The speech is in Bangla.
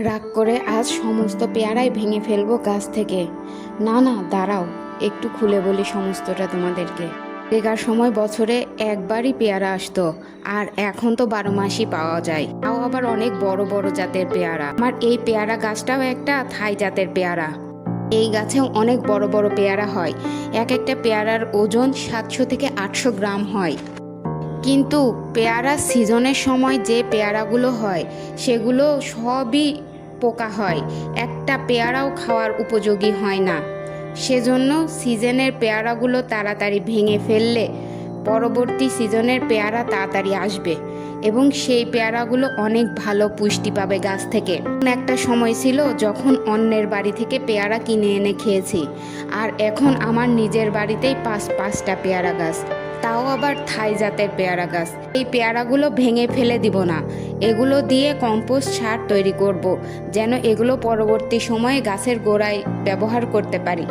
রাগ করে আজ সমস্ত পেয়ারাই ভেঙে ফেলবো গাছ থেকে। না না, দাঁড়াও, একটু খুলে বলি সমস্তটা তোমাদেরকে। আগেকার সময় বছরে একবারই পেয়ারা আসতো, আর এখন তো 12 মাসই পাওয়া যায়, তাও আবার অনেক বড় বড় জাতের পেয়ারা। আমার এই পেয়ারা গাছটাও একটা থাই জাতের পেয়ারা। এই গাছেও অনেক বড় বড় পেয়ারা হয়। এক একটা পেয়ারার ওজন 700 থেকে 800 গ্রাম হয়। কিন্তু পেয়ারা সিজনের সময় যে পেয়ারাগুলো হয় সেগুলো সবই পোকা হয়, একটা পেয়ারাও খাওয়ার উপযোগী হয় না। সেজন্য সিজনের পেয়ারাগুলো তাড়াতাড়ি ভেঙে ফেললে পরবর্তী সিজনের পেয়ারা তাড়াতাড়ি আসবে এবং সেই পেয়ারাগুলো অনেক ভালো পুষ্টি পাবে গাছ থেকে। একটা সময় ছিল যখন অন্যের বাড়ি থেকে পেয়ারা কিনে এনে খেয়েছি, আর এখন আমার নিজের বাড়িতেই পাঁচটা পেয়ারা গাছ, তাও আবার থাই জাতের পেয়ারা গাছ। এই পেয়ারাগুলো ভেঙে ফেলে দিব না, এগুলো দিয়ে কম্পোস্ট সার তৈরি করব, যেন এগুলো পরবর্তী সময়ে গাছের গোড়ায় ব্যবহার করতে পারি।